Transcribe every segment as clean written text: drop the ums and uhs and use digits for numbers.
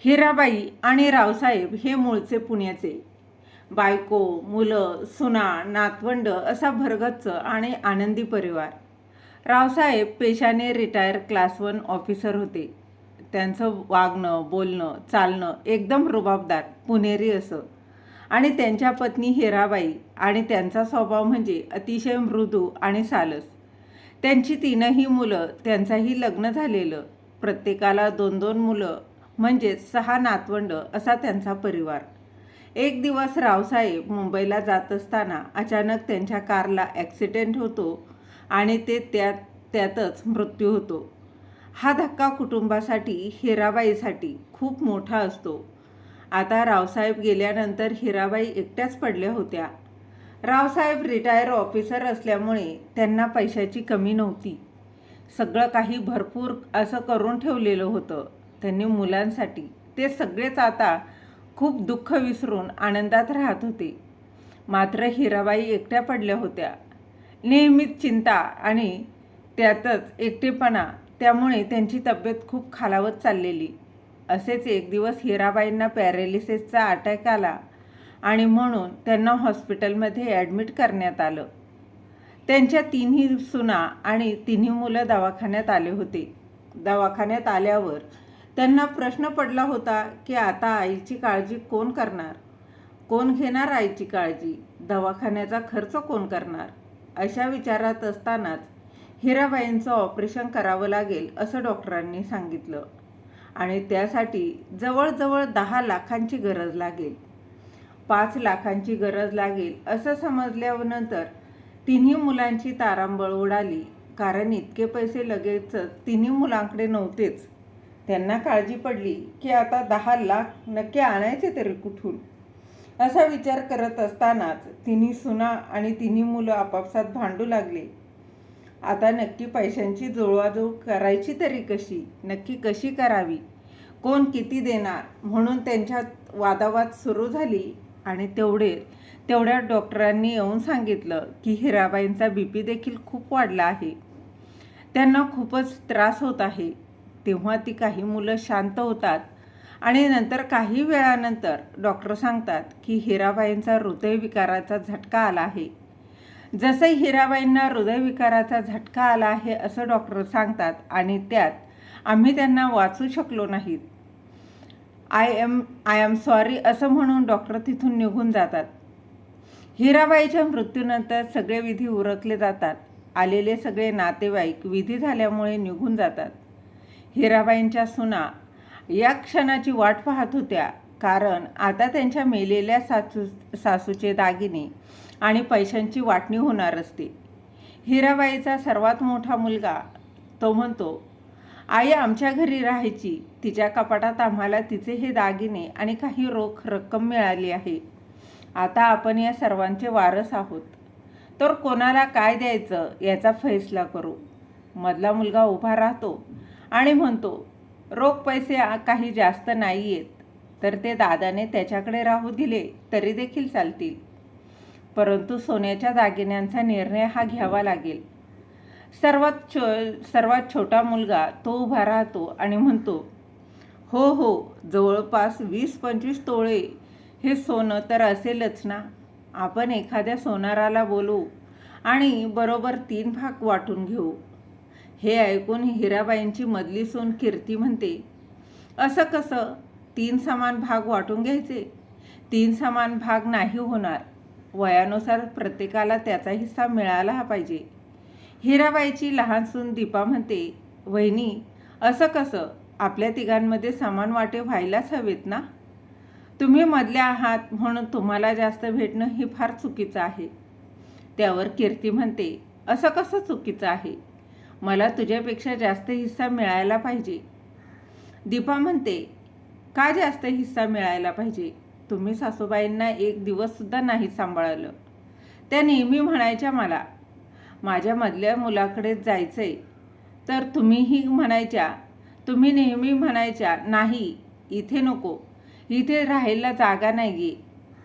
हिराबाई आणि रावसाहेब हे मूळचे पुण्याचे. बायको, मुलं, सुना, नातवंड असा भरगच्च आणि आनंदी परिवार. रावसाहेब पेशाने रिटायर क्लास 1 ऑफिसर होते. त्यांचं वागणं, बोलणं, चालणं एकदम रुबाबदार, पुणेरी असं. आणि त्यांच्या पत्नी हिराबाई आणि त्यांचा स्वभाव म्हणजे अतिशय मृदू आणि सालस. त्यांची 3ही मुलं, त्यांचाही लग्न झालेलं. प्रत्येकाला 2-2 मुलं म्हणजे 6 नातवंड असा त्यांचा परिवार. एक दिवस रावसाहेब मुंबईला जात असताना अचानक त्यांच्या कारला ॲक्सिडेंट होतो आणि त्यातच मृत्यू होतो. हा धक्का कुटुंबासाठी, हिराबाईसाठी खूप मोठा असतो. आता रावसाहेब गेल्यानंतर हिराबाई एकट्याच पडल्या होत्या. रावसाहेब रिटायर ऑफिसर असल्यामुळे त्यांना पैशाची कमी नव्हती. सगळं काही भरपूर असं करून ठेवलेलं होतं त्यांनी मुलांसाठी. ते सगळेच आता खूप दुःख विसरून आनंदात राहत होते. मात्र हिराबाई एकट्या पडल्या होत्या. नेहमीच चिंता आणि त्यातच एकटेपणा, त्यामुळे त्यांची तब्येत खूप खालावत चाललेली. असेच एक दिवस हिराबाईंना पॅरालिसिसचा अटॅक आला आणि म्हणून त्यांना हॉस्पिटलमध्ये ॲडमिट करण्यात आलं. त्यांच्या 3ही सुना आणि 3ही मुलं दवाखान्यात आले होते. दवाखान्यात आल्यावर त्यांना प्रश्न पडला होता की आता आईची काळजी कोण करणार, कोण घेणार आईची काळजी, दवाखान्याचा खर्च कोण करणार. अशा विचारात असतानाच हिराबाईंचं ऑपरेशन करावं लागेल असं डॉक्टरांनी सांगितलं आणि त्यासाठी जवळजवळ 10 लाखांची गरज लागेल. 5 लाखांची गरज लागेल असं समजल्यानंतर 3ही मुलांची तारांबळ उडाली. कारण इतके पैसे लगेचच 3ही मुलांकडे नव्हतेच. त्यांना काळजी पडली की आता 10 लाख नक्की आणायचे तरी कुठून, असा विचार करत असतानाच 3ही सुना आणि 3ही मुलं आपापसात भांडू लागले. आता नक्की पैशांची जुळवाजुळव करायची तरी कशी, नक्की कशी करावी, कोण किती देणार, म्हणून त्यांच्यात वादावाद सुरू झाली. आणि तेवढ्या डॉक्टरांनी येऊन सांगितलं की हिराबाईंचा BP देखील खूप वाढला आहे, त्यांना खूपच त्रास होत आहे. तेव्हा ती काही मुलं शांत होतात आणि नंतर काही वेळानंतर डॉक्टर सांगतात की हिराबाईंचा हृदयविकाराचा झटका आला आहे. जसं हिराबाईंना हृदयविकाराचा झटका आला आहे असं डॉक्टर सांगतात आणि त्यात आम्ही त्यांना वाचू शकलो नाहीत. आय एम सॉरी असं म्हणून डॉक्टर तिथून निघून जातात. हिराबाईच्या मृत्यूनंतर सगळे विधी उरकले जातात. आलेले सगळे नातेवाईक विधी झाल्यामुळे निघून जातात. हिराबाईंच्या सुना या क्षणाची वाट पाहत होत्या, कारण आता त्यांच्या मेलेल्या सासूचे दागिने आणि पैशांची वाटणी होणार असते. हिराबाईचा सर्वात मोठा मुलगा तो म्हणतो, आई आमच्या घरी राहायची, तिच्या कपाटात आम्हाला तिचे हे दागिने आणि काही रोख रक्कम मिळाली आहे. आता आपण या सर्वांचे वारस आहोत, तर कोणाला काय द्यायचं याचा फैसला करू. मधला मुलगा उभा राहतो आणि म्हणतो, रोख पैसे काही जास्त नाही आहेत, तर ते दादाने त्याच्याकडे राहू दिले तरी देखील चालतील, परंतु सोन्याच्या दागिन्यांचा निर्णय हा घ्यावा लागेल. सर्वात छोटा मुलगा तो उभा राहतो आणि म्हणतो, हो, जवळपास 20-25 तोळे हे सोनं तर असेलच ना. आपण एखाद्या सोनाराला बोलवू आणि बरोबर 3 भाग वाटून घेऊ. हे ऐकून हिराबाईंची मधली सून कीर्ती म्हणते, असं कसं, 3 समान भाग वाटून घ्यायचे? 3 समान भाग नाही होणार. वयानुसार प्रत्येकाला त्याचा हिस्सा मिळाला पाहिजे. हिराबाईची लहान सून दीपा म्हणते, वहिनी असं कसं, आपल्या तिघांमध्ये समान वाटे व्हायलाच हवेत ना. तुम्ही मधल्या आहात म्हणून तुम्हाला जास्त भेटणं हे फार चुकीचं आहे. त्यावर कीर्ती म्हणते, असं कसं चुकीचं आहे, मला तुझ्यापेक्षा जास्त हिस्सा मिळायला पाहिजे. दीपा म्हणते, का जास्त हिस्सा मिळायला पाहिजे? तुम्ही सासूबाईंना एक दिवससुद्धा नाही सांभाळलं. त्या नेहमी म्हणायच्या मला, माझ्या मधल्या मुलाकडे जायचंय, तर तुम्ही नेहमी म्हणायच्या नाही, इथे नको, इथे राहायला जागा नाही आहे,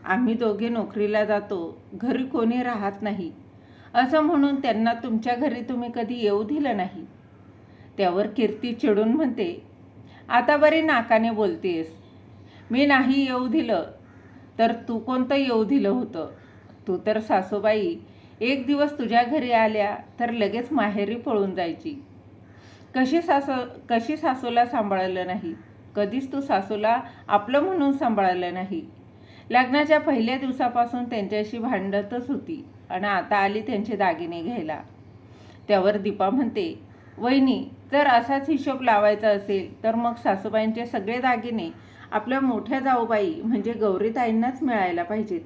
आम्ही दोघे नोकरीला जातो, घरी कोणी राहत नाही, असं म्हणून त्यांना तुमच्या घरी तुम्ही कधी येऊ दिलं नाही. त्यावर कीर्ती चिडून म्हणते, आता बरी नाकाने बोलतेस, मी नाही येऊ दिलं तर तू कोणतं येऊ दिलं होतं? तू तर सासूबाई एक दिवस तुझ्या घरी आल्या तर लगेच माहेरी पळून जायची. कशी सासूला सांभाळलं नाही? कधीच तू सासूला आपलं म्हणून सांभाळलं नाही. लग्नाच्या पहिल्या दिवसापासून त्यांच्याशी भांडतच होती आणि आता आली त्यांचे दागिने घ्यायला. त्यावर दीपा म्हणते, वहिनी, जर असाच हिशोब लावायचा असेल तर मग सासूबाईंचे सगळे दागिने आपल्या मोठ्या जाऊबाई म्हणजे गौरीताईंनाच मिळायला पाहिजेत.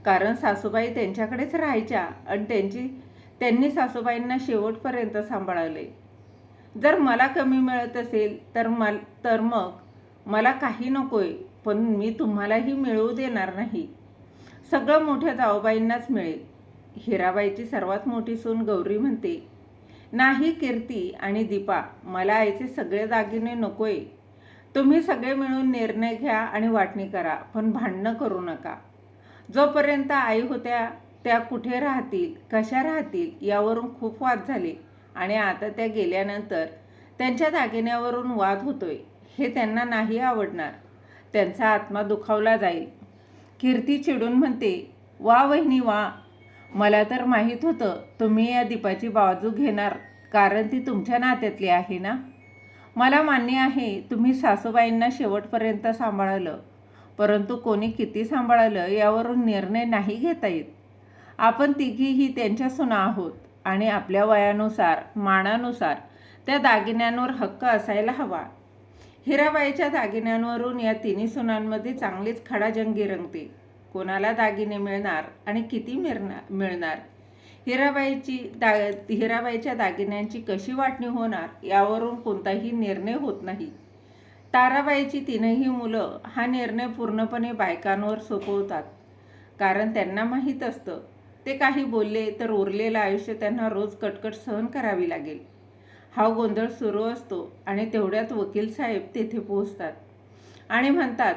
कारण सासूबाई त्यांच्याकडेच राहायच्या आणि त्यांनी सासूबाईंना शेवटपर्यंत सांभाळले. जर मला कमी मिळत असेल तर मग मला काही नकोय, पण मी तुम्हालाही मिळवू देणार नाही. सगळं मोठ्या जाऊबाईंनाच मिळेल. हिराबाईची सर्वात मोठी सून गौरी म्हणते, नाही कीर्ती आणि दीपा, मला आईचे सगळे दागिने नकोय. तुम्ही सगळे मिळून निर्णय घ्या आणि वाटणी करा, पण भांडणं करू नका. जोपर्यंत आई होत्या त्या कुठे राहतील, कशा राहतील यावरून खूप वाद झाले आणि आता त्या गेल्यानंतर त्यांच्या दागिन्यावरून वाद होतोय. हे त्यांना नाही आवडणार. त्यांचा आत्मा दुखावला जाईल. कीर्ती चिडून म्हणते, वा वहिनी वा, मला तर माहीत होतं तुम्ही या दीपाची बाजू घेणार, कारण ती तुमच्या नात्यातली आहे ना. मला मान्य आहे तुम्ही सासूबाईंना शेवटपर्यंत सांभाळलं, परंतु कोणी किती सांभाळलं यावरून निर्णय नाही घेता येत. आपण तिघीही त्यांच्या सुना आहोत आणि आपल्या वयानुसार मानानुसार त्या दागिन्यांवर हक्क असायला हवा. हिराबाईच्या दागिन्यांवरून या तिन्ही सुनांमध्ये चांगलीच खडाजंगी रंगते. कोणाला दागिने मिळणार आणि किती मिळणार? हिराबाईच्या दागिन्यांची कशी वाटणी होणार यावरून कोणताही निर्णय होत नाही. ताराबाईची तीनही मुलं हा निर्णय पूर्णपणे बायकांवर सोपवतात, कारण त्यांना माहीत असतं ते काही बोलले तर उरलेलं आयुष्य त्यांना रोज कटकट सहन करावी लागेल. हा गोंधळ सुरू असतो आणि तेवढ्यात वकील साहेब तेथे पोहोचतात आणि म्हणतात,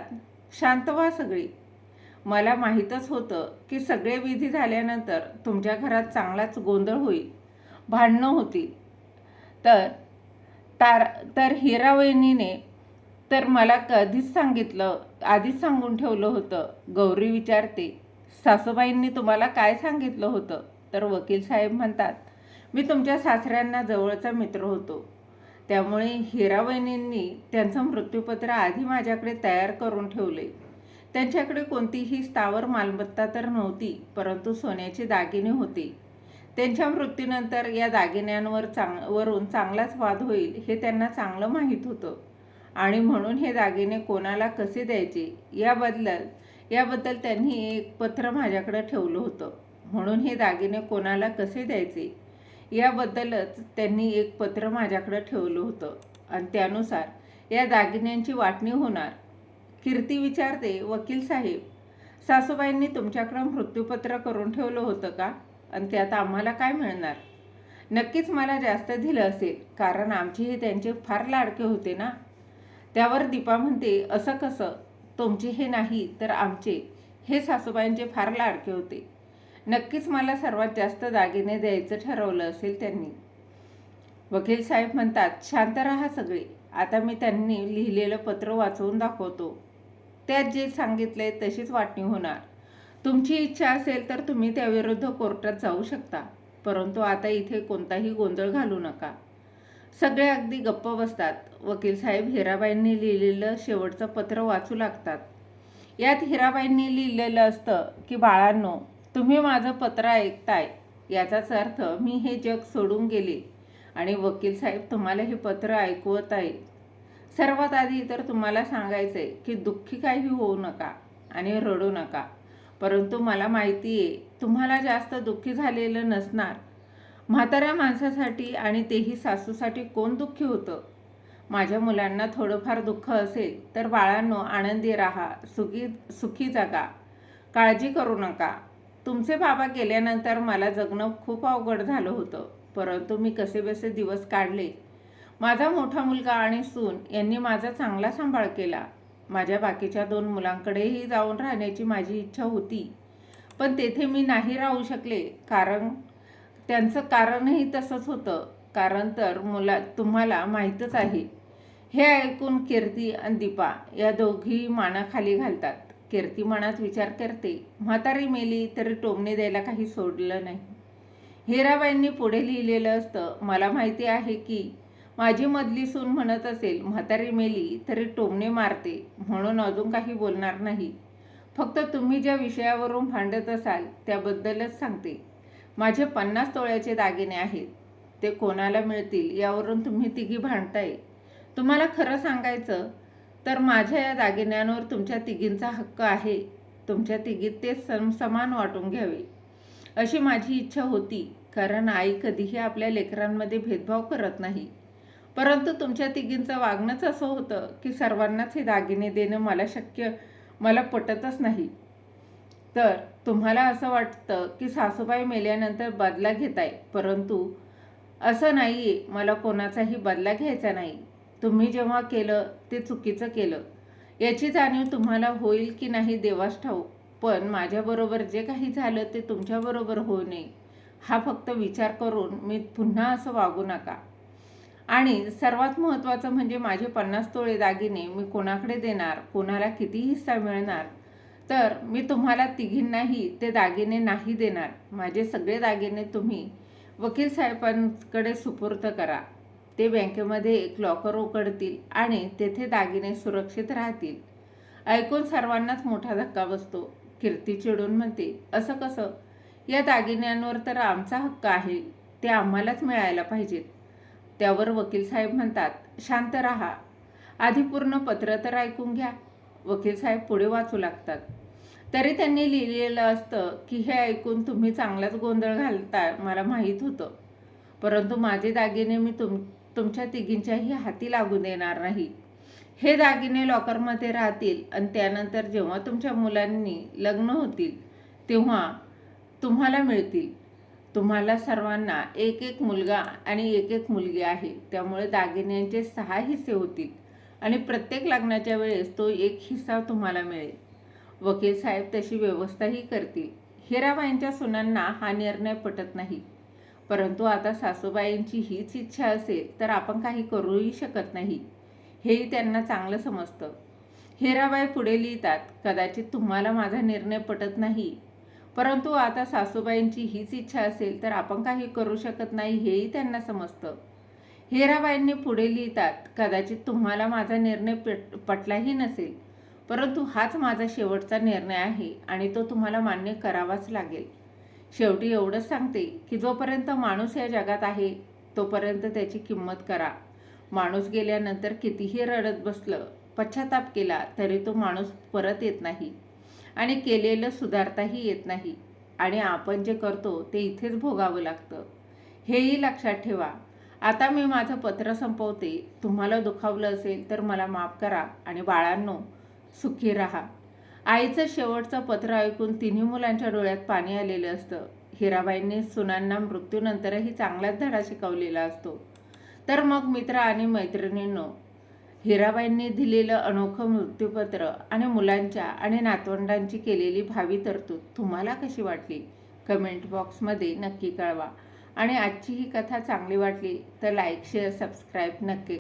शांत व्हा सगळी. मला माहीतच होतं की सगळे विधी झाल्यानंतर तुमच्या घरात चांगलाच गोंधळ होईल, भांडणं होतील. तर हिरावहिनीने तर मला आधीच सांगून ठेवलं होतं. गौरी विचारते, सासूबाईंनी तुम्हाला काय सांगितलं होतं? तर वकील साहेब म्हणतात, मी तुमच्या सासऱ्यांना जवळचा मित्र होतो, त्यामुळे हिरावहिनींनी त्यांचं मृत्यूपत्र आधी माझ्याकडे तयार करून ठेवले. त्यांच्याकडे कोणतीही स्थावर मालमत्ता तर नव्हती, परंतु सोन्याचे दागिने होते. त्यांच्या मृत्यूनंतर या दागिन्यांवरून चांगलाच वाद होईल हे त्यांना चांगलं माहीत होतं आणि म्हणून हे दागिने कोणाला कसे द्यायचे याबद्दल त्यांनी एक पत्र माझ्याकडे ठेवलं होतं. म्हणून हे दागिने कोणाला कसे द्यायचे याबद्दलच त्यांनी एक पत्र माझ्याकडे ठेवलं होतं आणि त्यानुसार या दागिन्यांची वाटणी होणार. कीर्ती विचारते, वकील साहेब, सासूबाईंनी तुमच्याकडं मृत्यूपत्र करून ठेवलं होतं का? आणि त्यात आम्हाला काय मिळणार? नक्कीच मला जास्त दिलं असेल, कारण आमचे हे त्यांचे फार लाडके होते ना. त्यावर दीपा म्हणते, असं कसं? तुमचे हे नाही तर आमचे हे सासूबाईंचे फार लाडके होते. नक्कीच मला सर्वात जास्त दागिने द्यायचं ठरवलं असेल त्यांनी. वकील साहेब म्हणतात, शांत राहा सगळे. आता मी त्यांनी लिहिलेलं पत्र वाचवून दाखवतो. त्यात जे सांगितले तशीच वाटणी होणार. तुमची इच्छा असेल तर तुम्ही त्याविरुद्ध कोर्टात जाऊ शकता, परंतु आता इथे कोणताही गोंधळ घालू नका. सगळे अगदी गप्प बसतात. वकील साहेब हिराबाईंनी लिहिलेलं शेवटचं पत्र वाचू लागतात. यात हिराबाईंनी लिहिलेलं असतं की, बाळांनो, तुम्ही माझं पत्र ऐकताय याचाच अर्थ मी हे जग सोडून गेले आणि वकील साहेब तुम्हाला हे पत्र ऐकवत आहे. सर्वात आधी तर तुम्हाला सांगायचं आहे की दुःखी काही होऊ नका आणि रडू नका, परंतु मला माहिती आहे तुम्हाला जास्त दुःखी झालेलं नसणार. म्हाताऱ्या माणसासाठी आणि तेही सासूसाठी कोण दुःखी होतं? माझ्या मुलांना थोडंफार दुःख असेल तर बाळांनो, आनंदी राहा, सुखी जगा, काळजी करू नका. तुमचे बाबा गेल्यानंतर मला जगणं खूप अवघड झालं होतं, परंतु मी कसेबसे दिवस काढले. माझा मोठा मुलगा आणि सून यांनी माझा चांगला सांभाळ केला. माझ्या बाकीच्या 2 मुलांकडेही जाऊन राहण्याची माझी इच्छा होती, पण तेथे मी नाही राहू शकले, कारण त्यांचं कारणही तसंच होतं. कारण तर तुम्हाला माहीतच आहे, हे ऐकून कीर्ती आणि दीपा या दोघी मानाखाली घालतात. कीर्ती मनात विचार करते, म्हातारी मेली तरी टोमणे द्यायला काही सोडलं नाही. हिराबाईंनी पुढे लिहिलेलं असतं, मला माहिती आहे की माझी मधली सून म्हणत असेल म्हातारी मेली तरी टोमणे मारते, म्हणून अजून काही बोलणार नाही. फक्त तुम्ही ज्या विषयावरून भांडत असाल त्याबद्दलच सांगते. माझे 50 तोळ्याचे दागिने आहेत, ते कोणाला मिळतील यावरून तुम्ही तिघी भांडताय. तुम्हाला खरं सांगायचं तर माझ्या या दागिन्यांवर तुमच्या तिघींचा हक्क आहे. तुमच्या तिघीत ते समान वाटून घ्यावे अशी माझी इच्छा होती, कारण आई कधीही आपल्या लेकरांमध्ये भेदभाव करत नाही. परंतु तुमच्या तिघींचं वागणंच असं होतं की सर्वांनाच हे दागिने देणं मला पटतच नाही. तर तुम्हाला असं वाटतं की सासूबाई मेल्यानंतर बदला घेताय, परंतु असं नाही आहे. मला कोणाचाही बदला घ्यायचा नाही. तुम्ही जेव्हा केलं ते चुकीचं केलं याची जाणीव तुम्हाला होईल की नाही देवास ठाऊक, पण माझ्याबरोबर जे काही झालं ते तुमच्याबरोबर होऊ नये हा फक्त विचार करून मी पुन्हा असं वागू नका. आणि सर्वात महत्त्वाचं म्हणजे माझे 50 तोळे दागिने मी कोणाकडे देणार, कोणाला किती हिस्सा मिळणार, तर मी तुम्हाला तिघींनाही ते दागिने नाही देणार. माझे सगळे दागिने तुम्ही वकील साहेबांकडे सुपूर्द करा. ते बँकेमध्ये एक लॉकर उघडतील आणि तेथे दागिने सुरक्षित राहतील. ऐकून सर्वांनाच मोठा धक्का बसतो. कीर्ती चिडून म्हणते, असं कसं? या दागिन्यांवर तर आमचा हक्क आहे, ते आम्हालाच मिळायला पाहिजेत. त्यावर वकील साहेब म्हणतात, शांत राहा, आधी पूर्ण पत्र तर ऐकून घ्या. वकील साहेब पुढे वाचू लागतात. तरी त्यांनी लिहिलेलं असतं की हे ऐकून तुम्ही चांगलाच गोंधळ घालता मला माहीत होतं, परंतु माझे दागिने मी तुमच्या तिघींच्याही हाती लागू देणार नाही. हे दागिने लॉकरमध्ये राहतील आणि त्यानंतर जेव्हा तुमच्या मुलांनी लग्न होतील तेव्हा तुम्हाला मिळतील. तुम्हाला सर्वांना एक एक मुलगा आणि एक एक मुलगी आहे, त्यामुळे दागिन्यांचे 6 हिस्से होतील आणि प्रत्येक लग्नाच्या वेळेस तो एक हिस्सा तुम्हाला मिळेल. वकील साहेब तशी व्यवस्थाही करतील. हिराबाईंच्या सुनांना हा निर्णय पटत नाही, परंतु आता सासूबाईंची हीच इच्छा असेल तर आपण काही करूही शकत नाही, हेही त्यांना चांगलं समजतं. हिराबाई पुढे लिहितात, कदाचित तुम्हाला माझा निर्णय पटत नाही, परंतु आता सासूबाईंची हीच इच्छा असेल तर आपण काही करू शकत नाही, हेही त्यांना समजतं. हिराबाईंनी पुढे लिहितात, कदाचित तुम्हाला माझा निर्णय पटलाही नसेल, परंतु हाच माझा शेवटचा निर्णय आहे आणि तो तुम्हाला मान्य करावाच लागेल. शेवटी एवढंच सांगते की जोपर्यंत माणूस या जगात आहे तोपर्यंत त्याची किंमत करा. माणूस गेल्यानंतर कितीही रडत बसलं, पश्चाताप केला तरी तो माणूस परत येत नाही आणि केलेलं सुधारताही येत नाही आणि आपण जे करतो ते इथेच भोगावं लागतं, हेही लक्षात ठेवा. आता मी माझं पत्र संपवते. तुम्हाला दुखावलं असेल तर मला माफ करा आणि बाळांनो सुखी राहा. आईचं शेवटचं पत्र ऐकून तिन्ही मुलांच्या डोळ्यात पाणी आलेलं असतं. हिराबाईंनी सुनांना मृत्यूनंतरही चांगलाच धडा शिकवलेला असतो. तर मग मित्र आणि मैत्रिणींनो, हिराबाईंनी दिलेलं अनोखं मृत्यूपत्र आणि मुलांच्या आणि नातवंडांची केलेली भावी तरतूद तुम्हाला कशी वाटली कमेंट बॉक्समध्ये नक्की कळवा. आणि आजची ही कथा चांगली वाटली तर लाईक शेअर सबस्क्राईब नक्की